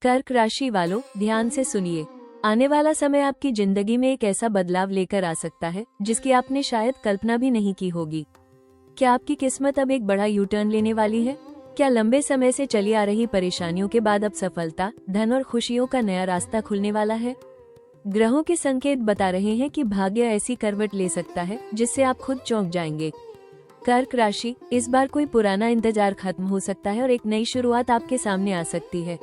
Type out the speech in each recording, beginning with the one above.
कर्क राशि वालों, ध्यान से सुनिए। आने वाला समय आपकी जिंदगी में एक ऐसा बदलाव लेकर आ सकता है जिसकी आपने शायद कल्पना भी नहीं की होगी। क्या आपकी किस्मत अब एक बड़ा यू टर्न लेने वाली है? क्या लंबे समय से चली आ रही परेशानियों के बाद अब सफलता, धन और खुशियों का नया रास्ता खुलने वाला है? ग्रहों के संकेत बता रहे हैं कि भाग्य ऐसी करवट ले सकता है जिससे आप खुद चौंक जाएंगे। कर्क राशि, इस बार कोई पुराना इंतजार खत्म हो सकता है और एक नई शुरुआत आपके सामने आ सकती है।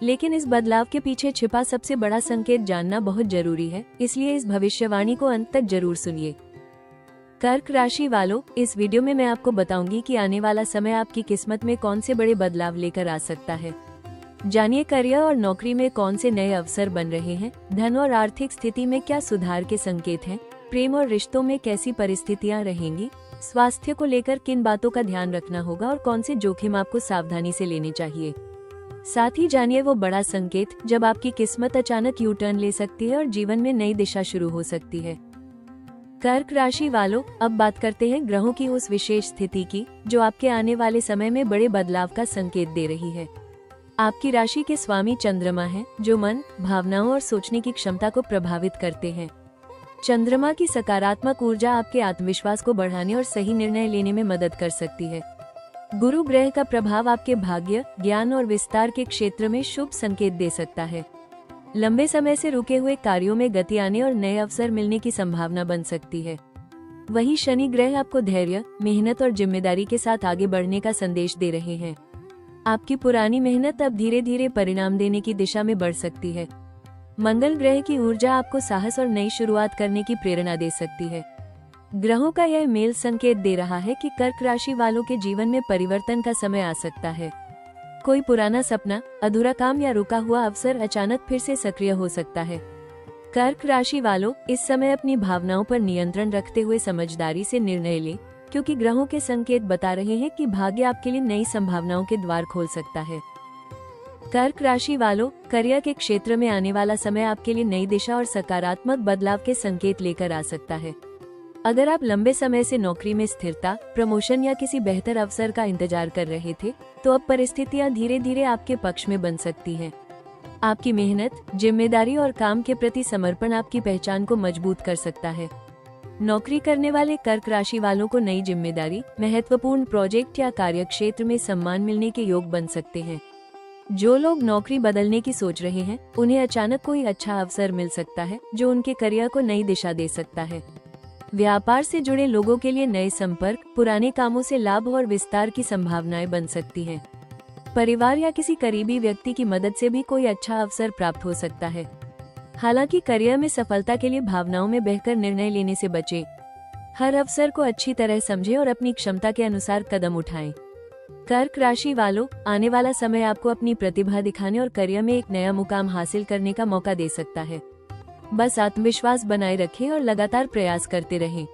लेकिन इस बदलाव के पीछे छिपा सबसे बड़ा संकेत जानना बहुत जरूरी है, इसलिए इस भविष्यवाणी को अंत तक जरूर सुनिए। कर्क राशि वालों, इस वीडियो में मैं आपको बताऊंगी कि आने वाला समय आपकी किस्मत में कौन से बड़े बदलाव लेकर आ सकता है। जानिए करियर और नौकरी में कौन से नए अवसर बन रहे हैं, धन और आर्थिक स्थिति में क्या सुधार के संकेत हैं, प्रेम और रिश्तों में कैसी परिस्थितियां रहेंगी, स्वास्थ्य को लेकर किन बातों का ध्यान रखना होगा और कौन से जोखिम आपको सावधानी से लेने चाहिए। साथ ही जानिए वो बड़ा संकेत जब आपकी किस्मत अचानक यू टर्न ले सकती है और जीवन में नई दिशा शुरू हो सकती है। कर्क राशि वालों, अब बात करते हैं ग्रहों की उस विशेष स्थिति की जो आपके आने वाले समय में बड़े बदलाव का संकेत दे रही है। आपकी राशि के स्वामी चंद्रमा हैं, जो मन, भावनाओं और सोचने की क्षमता को प्रभावित करते हैं। चंद्रमा की सकारात्मक ऊर्जा आपके आत्मविश्वास को बढ़ाने और सही निर्णय लेने में मदद कर सकती है। गुरु ग्रह का प्रभाव आपके भाग्य, ज्ञान और विस्तार के क्षेत्र में शुभ संकेत दे सकता है। लंबे समय से रुके हुए कार्यों में गति आने और नए अवसर मिलने की संभावना बन सकती है। वहीं शनि ग्रह आपको धैर्य, मेहनत और जिम्मेदारी के साथ आगे बढ़ने का संदेश दे रहे हैं। आपकी पुरानी मेहनत अब धीरे धीरे परिणाम देने की दिशा में बढ़ सकती है। मंगल ग्रह की ऊर्जा आपको साहस और नई शुरुआत करने की प्रेरणा दे सकती है। ग्रहों का यह मेल संकेत दे रहा है कि कर्क राशि वालों के जीवन में परिवर्तन का समय आ सकता है। कोई पुराना सपना, अधूरा काम या रुका हुआ अवसर अचानक फिर से सक्रिय हो सकता है। कर्क राशि वालों, इस समय अपनी भावनाओं पर नियंत्रण रखते हुए समझदारी से निर्णय लें, क्योंकि ग्रहों के संकेत बता रहे हैं कि भाग्य आपके लिए नई संभावनाओं के द्वार खोल सकता है। कर्क राशि वालों, करियर के क्षेत्र में आने वाला समय आपके लिए नई दिशा और सकारात्मक बदलाव के संकेत लेकर आ सकता है। अगर आप लंबे समय से नौकरी में स्थिरता, प्रमोशन या किसी बेहतर अवसर का इंतजार कर रहे थे, तो अब परिस्थितियां धीरे धीरे आपके पक्ष में बन सकती हैं। आपकी मेहनत, जिम्मेदारी और काम के प्रति समर्पण आपकी पहचान को मजबूत कर सकता है। नौकरी करने वाले कर्क राशि वालों को नई जिम्मेदारी, महत्वपूर्ण प्रोजेक्ट या कार्यक्षेत्र में सम्मान मिलने के योग बन सकते हैं। जो लोग नौकरी बदलने की सोच रहे हैं, उन्हें अचानक कोई अच्छा अवसर मिल सकता है जो उनके करियर को नई दिशा दे सकता है। व्यापार से जुड़े लोगों के लिए नए संपर्क, पुराने कामों से लाभ और विस्तार की संभावनाएं बन सकती हैं। परिवार या किसी करीबी व्यक्ति की मदद से भी कोई अच्छा अवसर प्राप्त हो सकता है। हालांकि करियर में सफलता के लिए भावनाओं में बहकर निर्णय लेने से बचें। हर अवसर को अच्छी तरह समझें और अपनी क्षमता के अनुसार कदम उठाएं। कर्क राशि वालों, आने वाला समय आपको अपनी प्रतिभा दिखाने और करियर में एक नया मुकाम हासिल करने का मौका दे सकता है। बस आत्मविश्वास बनाए रखें और लगातार प्रयास करते रहें।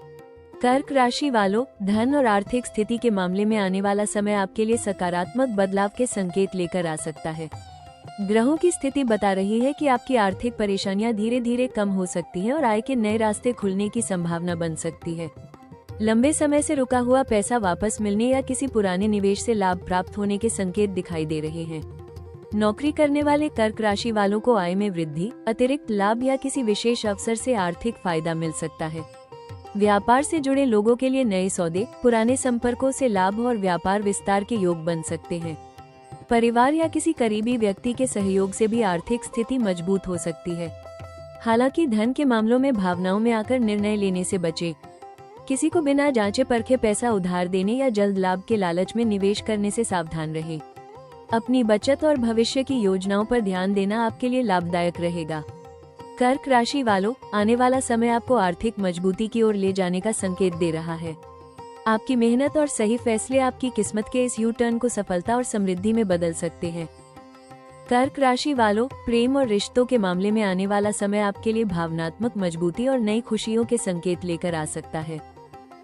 कर्क राशि वालों, धन और आर्थिक स्थिति के मामले में आने वाला समय आपके लिए सकारात्मक बदलाव के संकेत लेकर आ सकता है। ग्रहों की स्थिति बता रही है कि आपकी आर्थिक परेशानियां धीरे धीरे कम हो सकती हैं और आय के नए रास्ते खुलने की संभावना बन सकती है। लंबे समय से रुका हुआ पैसा वापस मिलने या किसी पुराने निवेश से लाभ प्राप्त होने के संकेत दिखाई दे रहे हैं। नौकरी करने वाले कर्क राशि वालों को आय में वृद्धि, अतिरिक्त लाभ या किसी विशेष अवसर से आर्थिक फायदा मिल सकता है। व्यापार से जुड़े लोगों के लिए नए सौदे, पुराने संपर्कों से लाभ और व्यापार विस्तार के योग बन सकते हैं। परिवार या किसी करीबी व्यक्ति के सहयोग से भी आर्थिक स्थिति मजबूत हो सकती है। हालांकि धन के मामलों में भावनाओं में आकर निर्णय लेने से बचें। किसी को बिना जांचे परखे पैसा उधार देने या जल्द लाभ के लालच में निवेश करने से सावधान रहें। अपनी बचत और भविष्य की योजनाओं पर ध्यान देना आपके लिए लाभदायक रहेगा। कर्क राशि वालों, आने वाला समय आपको आर्थिक मजबूती की ओर ले जाने का संकेत दे रहा है। आपकी मेहनत और सही फैसले आपकी किस्मत के इस यू टर्न को सफलता और समृद्धि में बदल सकते हैं। कर्क राशि वालों, प्रेम और रिश्तों के मामले में आने वाला समय आपके लिए भावनात्मक मजबूती और नई खुशियों के संकेत लेकर आ सकता है।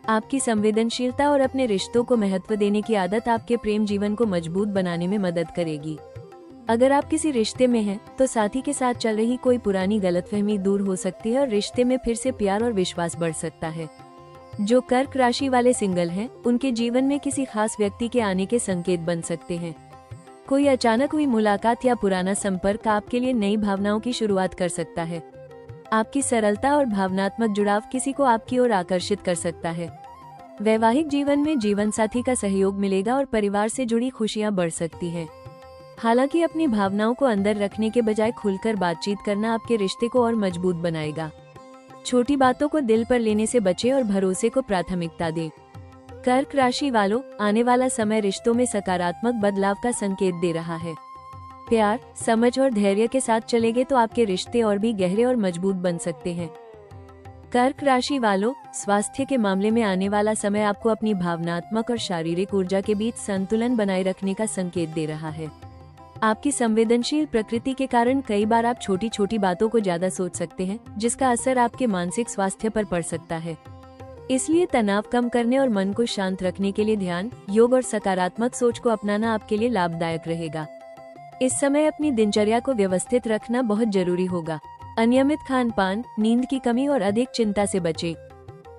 आपकी संवेदनशीलता और अपने रिश्तों को महत्व देने की आदत आपके प्रेम जीवन को मजबूत बनाने में मदद करेगी। अगर आप किसी रिश्ते में हैं, तो साथी के साथ चल रही कोई पुरानी गलतफहमी दूर हो सकती है और रिश्ते में फिर से प्यार और विश्वास बढ़ सकता है। जो कर्क राशि वाले सिंगल हैं, उनके जीवन में किसी खास व्यक्ति के आने के संकेत बन सकते हैं। कोई अचानक हुई मुलाकात या पुराना संपर्क आपके लिए नई भावनाओं की शुरुआत कर सकता है। आपकी सरलता और भावनात्मक जुड़ाव किसी को आपकी ओर आकर्षित कर सकता है। वैवाहिक जीवन में जीवन साथी का सहयोग मिलेगा और परिवार से जुड़ी खुशियां बढ़ सकती हैं। हालांकि अपनी भावनाओं को अंदर रखने के बजाय खुलकर बातचीत करना आपके रिश्ते को और मजबूत बनाएगा। छोटी बातों को दिल पर लेने से बचें और भरोसे को प्राथमिकता दें। कर्क राशि वालों, आने वाला समय रिश्तों में सकारात्मक बदलाव का संकेत दे रहा है। प्यार, समझ और धैर्य के साथ चलेंगे तो आपके रिश्ते और भी गहरे और मजबूत बन सकते हैं। कर्क राशि वालों, स्वास्थ्य के मामले में आने वाला समय आपको अपनी भावनात्मक और शारीरिक ऊर्जा के बीच संतुलन बनाए रखने का संकेत दे रहा है। आपकी संवेदनशील प्रकृति के कारण कई बार आप छोटी छोटी बातों को ज्यादा सोच सकते हैं, जिसका असर आपके मानसिक स्वास्थ्य पर पड़ सकता है। इसलिए तनाव कम करने और मन को शांत रखने के लिए ध्यान, योग और सकारात्मक सोच को अपनाना आपके लिए लाभदायक रहेगा। इस समय अपनी दिनचर्या को व्यवस्थित रखना बहुत जरूरी होगा। अनियमित खान पान, नींद की कमी और अधिक चिंता से बचें।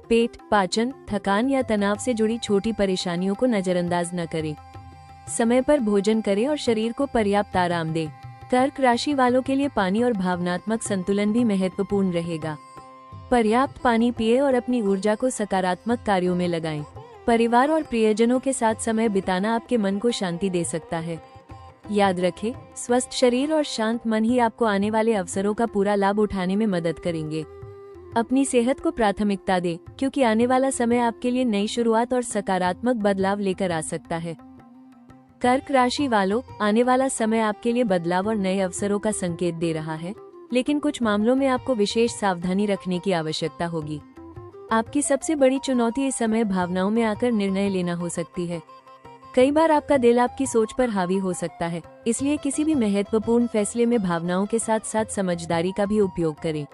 पेट, पाचन, थकान या तनाव से जुड़ी छोटी परेशानियों को नजरअंदाज न करें। समय पर भोजन करें और शरीर को पर्याप्त आराम दें। कर्क राशि वालों के लिए पानी और भावनात्मक संतुलन भी महत्वपूर्ण रहेगा। पर्याप्त पानी पिए और अपनी ऊर्जा को सकारात्मक कार्यों में लगाएं। परिवार और प्रियजनों के साथ समय बिताना आपके मन को शांति दे सकता है। याद रखें, स्वस्थ शरीर और शांत मन ही आपको आने वाले अवसरों का पूरा लाभ उठाने में मदद करेंगे। अपनी सेहत को प्राथमिकता दें, क्योंकि आने वाला समय आपके लिए नई शुरुआत और सकारात्मक बदलाव लेकर आ सकता है। कर्क राशि वालों, आने वाला समय आपके लिए बदलाव और नए अवसरों का संकेत दे रहा है, लेकिन कुछ मामलों में आपको विशेष सावधानी रखने की आवश्यकता होगी। आपकी सबसे बड़ी चुनौती इस समय भावनाओं में आकर निर्णय लेना हो सकती है। कई बार आपका दिल आपकी सोच पर हावी हो सकता है, इसलिए किसी भी महत्वपूर्ण फैसले में भावनाओं के साथ साथ समझदारी का भी उपयोग करें।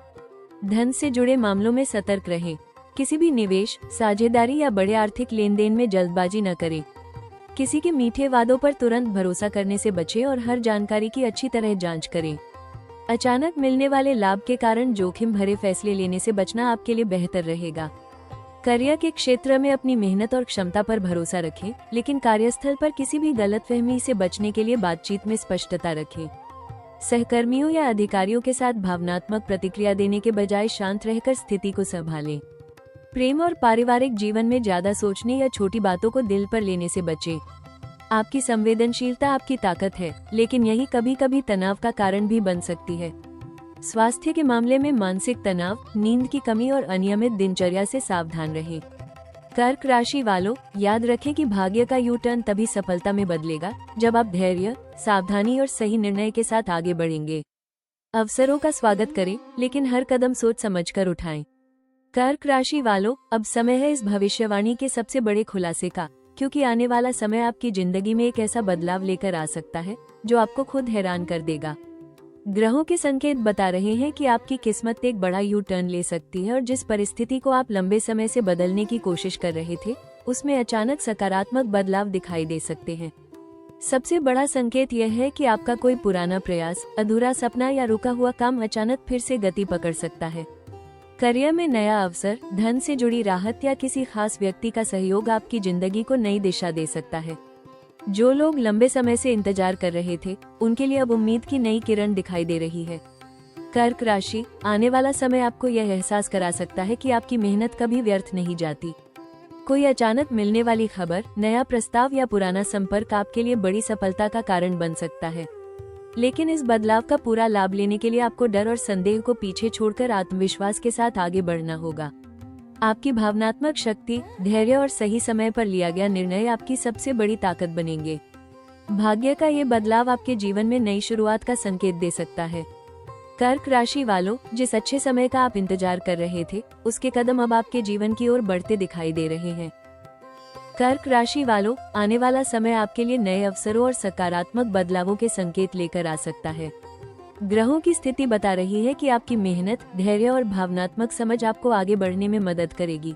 धन से जुड़े मामलों में सतर्क रहें। किसी भी निवेश, साझेदारी या बड़े आर्थिक लेन देन में जल्दबाजी न करें। किसी के मीठे वादों पर तुरंत भरोसा करने से बचें और हर जानकारी की अच्छी तरह जांच करें। अचानक मिलने वाले लाभ के कारण जोखिम भरे फैसले लेने से बचना आपके लिए बेहतर रहेगा। करियर के क्षेत्र में अपनी मेहनत और क्षमता पर भरोसा रखें, लेकिन कार्यस्थल पर किसी भी गलतफहमी से बचने के लिए बातचीत में स्पष्टता रखें। सहकर्मियों या अधिकारियों के साथ भावनात्मक प्रतिक्रिया देने के बजाय शांत रहकर स्थिति को संभालें। प्रेम और पारिवारिक जीवन में ज्यादा सोचने या छोटी बातों को दिल पर लेने से बचें। आपकी संवेदनशीलता आपकी ताकत है, लेकिन यही कभी कभी तनाव का कारण भी बन सकती है। स्वास्थ्य के मामले में मानसिक तनाव, नींद की कमी और अनियमित दिनचर्या से सावधान रहें। कर्क राशि वालों, याद रखें कि भाग्य का यू टर्न तभी सफलता में बदलेगा जब आप धैर्य, सावधानी और सही निर्णय के साथ आगे बढ़ेंगे। अवसरों का स्वागत करें, लेकिन हर कदम सोच समझकर उठाएं। कर्क राशि वालों, अब समय है इस भविष्यवाणी के सबसे बड़े खुलासे का, क्योंकि आने वाला समय आपकी जिंदगी में एक ऐसा बदलाव लेकर आ सकता है जो आपको खुद हैरान कर देगा। ग्रहों के संकेत बता रहे हैं कि आपकी किस्मत एक बड़ा यू टर्न ले सकती है और जिस परिस्थिति को आप लंबे समय से बदलने की कोशिश कर रहे थे, उसमें अचानक सकारात्मक बदलाव दिखाई दे सकते हैं। सबसे बड़ा संकेत यह है कि आपका कोई पुराना प्रयास, अधूरा सपना या रुका हुआ काम अचानक फिर से गति पकड़ सकता है। करियर में नया अवसर, धन से जुड़ी राहत या किसी खास व्यक्ति का सहयोग आपकी जिंदगी को नई दिशा दे सकता है। जो लोग लंबे समय से इंतजार कर रहे थे, उनके लिए अब उम्मीद की नई किरण दिखाई दे रही है। कर्क राशि, आने वाला समय आपको यह एहसास करा सकता है कि आपकी मेहनत कभी व्यर्थ नहीं जाती। कोई अचानक मिलने वाली खबर, नया प्रस्ताव या पुराना संपर्क आपके लिए बड़ी सफलता का कारण बन सकता है। लेकिन इस बदलाव का पूरा लाभ लेने के लिए आपको डर और संदेह को पीछे छोड़कर आत्मविश्वास के साथ आगे बढ़ना होगा। आपकी भावनात्मक शक्ति, धैर्य और सही समय पर लिया गया निर्णय आपकी सबसे बड़ी ताकत बनेंगे। भाग्य का ये बदलाव आपके जीवन में नई शुरुआत का संकेत दे सकता है। कर्क राशि वालों, जिस अच्छे समय का आप इंतजार कर रहे थे, उसके कदम अब आपके जीवन की ओर बढ़ते दिखाई दे रहे हैं। कर्क राशि वालों, आने वाला समय आपके लिए नए अवसरों और सकारात्मक बदलावों के संकेत लेकर आ सकता है। ग्रहों की स्थिति बता रही है कि आपकी मेहनत, धैर्य और भावनात्मक समझ आपको आगे बढ़ने में मदद करेगी।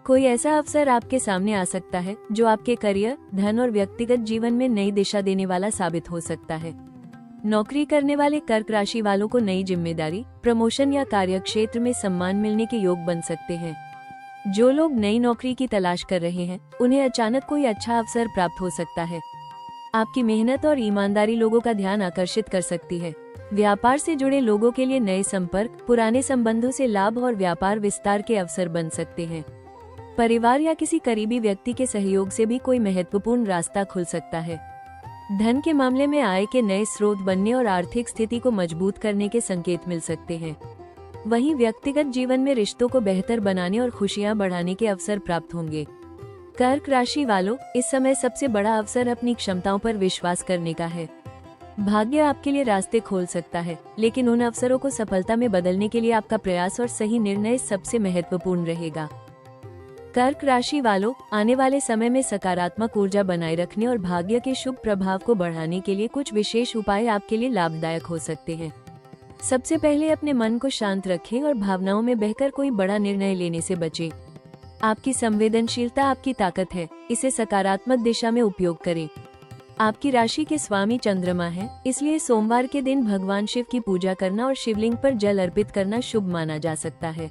कोई ऐसा अवसर आपके सामने आ सकता है जो आपके करियर, धन और व्यक्तिगत जीवन में नई दिशा देने वाला साबित हो सकता है। नौकरी करने वाले कर्क राशि वालों को नई जिम्मेदारी, प्रमोशन या कार्यक्षेत्र में सम्मान मिलने के योग बन सकते हैं। जो लोग नई नौकरी की तलाश कर रहे हैं, उन्हें अचानक कोई अच्छा अवसर प्राप्त हो सकता है। आपकी मेहनत और ईमानदारी लोगों का ध्यान आकर्षित कर सकती है। व्यापार से जुड़े लोगों के लिए नए संपर्क, पुराने संबंधों से लाभ और व्यापार विस्तार के अवसर बन सकते हैं। परिवार या किसी करीबी व्यक्ति के सहयोग से भी कोई महत्वपूर्ण रास्ता खुल सकता है। धन के मामले में आय के नए स्रोत बनने और आर्थिक स्थिति को मजबूत करने के संकेत मिल सकते हैं। वहीं व्यक्तिगत जीवन में रिश्तों को बेहतर बनाने और खुशियां बढ़ाने के अवसर प्राप्त होंगे। कर्क राशि वालों, इस समय सबसे बड़ा अवसर अपनी क्षमताओं पर विश्वास करने का है। भाग्य आपके लिए रास्ते खोल सकता है, लेकिन उन अवसरों को सफलता में बदलने के लिए आपका प्रयास और सही निर्णय सबसे महत्वपूर्ण रहेगा। कर्क राशि वालों, आने वाले समय में सकारात्मक ऊर्जा बनाए रखने और भाग्य के शुभ प्रभाव को बढ़ाने के लिए कुछ विशेष उपाय आपके लिए लाभदायक हो सकते हैं। सबसे पहले अपने मन को शांत रखें और भावनाओं में बहकर कोई बड़ा निर्णय लेने से बचें। आपकी संवेदनशीलता आपकी ताकत है, इसे सकारात्मक दिशा में उपयोग करें। आपकी राशि के स्वामी चंद्रमा है, इसलिए सोमवार के दिन भगवान शिव की पूजा करना और शिवलिंग पर जल अर्पित करना शुभ माना जा सकता है।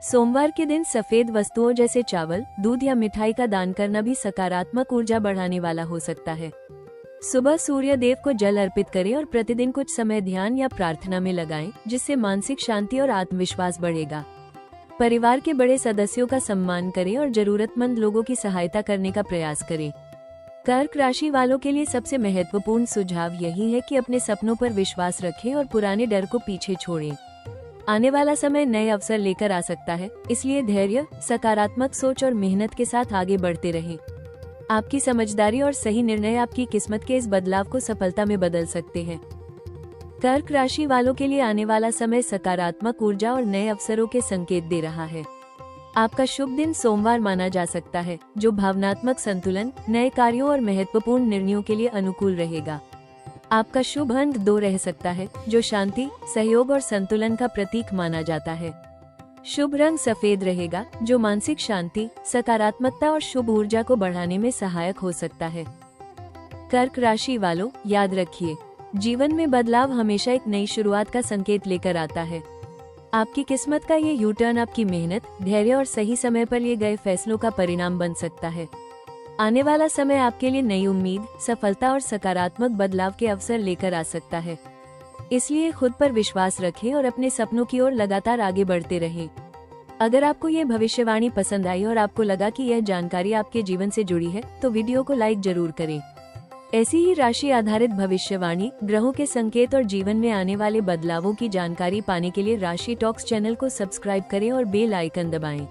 सोमवार के दिन सफेद वस्तुओं जैसे चावल, दूध या मिठाई का दान करना भी सकारात्मक ऊर्जा बढ़ाने वाला हो सकता है। सुबह सूर्य देव को जल अर्पित करें और प्रतिदिन कुछ समय ध्यान या प्रार्थना में लगाएं, जिससे मानसिक शांति और आत्मविश्वास बढ़ेगा। परिवार के बड़े सदस्यों का सम्मान करें और जरूरतमंद लोगों की सहायता करने का प्रयास करें। कर्क राशि वालों के लिए सबसे महत्वपूर्ण सुझाव यही है कि अपने सपनों पर विश्वास रखें और पुराने डर को पीछे छोड़ें। आने वाला समय नए अवसर लेकर आ सकता है, इसलिए धैर्य, सकारात्मक सोच और मेहनत के साथ आगे बढ़ते रहें। आपकी समझदारी और सही निर्णय आपकी किस्मत के इस बदलाव को सफलता में बदल सकते हैं। कर्क राशि वालों के लिए आने वाला समय सकारात्मक ऊर्जा और नए अवसरों के संकेत दे रहा है। आपका शुभ दिन सोमवार माना जा सकता है, जो भावनात्मक संतुलन, नए कार्यों और महत्वपूर्ण निर्णयों के लिए अनुकूल रहेगा। आपका शुभ अंक 2 रह सकता है, जो शांति, सहयोग और संतुलन का प्रतीक माना जाता है। शुभ रंग सफेद रहेगा, जो मानसिक शांति, सकारात्मकता और शुभ ऊर्जा को बढ़ाने में सहायक हो सकता है। कर्क राशि वालों, याद रखिए, जीवन में बदलाव हमेशा एक नई शुरुआत का संकेत लेकर आता है। आपकी किस्मत का ये यू टर्न आपकी मेहनत, धैर्य और सही समय पर लिए गए फैसलों का परिणाम बन सकता है। आने वाला समय आपके लिए नई उम्मीद, सफलता और सकारात्मक बदलाव के अवसर लेकर आ सकता है। इसलिए खुद पर विश्वास रखें और अपने सपनों की ओर लगातार आगे बढ़ते रहें। अगर आपको ये भविष्यवाणी पसंद आई और आपको लगा कि यह जानकारी आपके जीवन से जुड़ी है, तो वीडियो को लाइक जरूर करें। ऐसी ही राशि आधारित भविष्यवाणी, ग्रहों के संकेत और जीवन में आने वाले बदलावों की जानकारी पाने के लिए राशि टॉक्स चैनल को सब्सक्राइब करें और बेल आइकन दबाएं।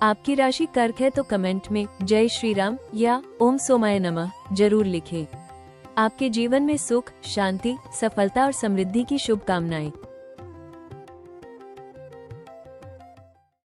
आपकी राशि कर्क है तो कमेंट में जय श्री राम या ओम सोमाय नमः जरूर लिखें। आपके जीवन में सुख, शांति, सफलता और समृद्धि की शुभकामनाएं।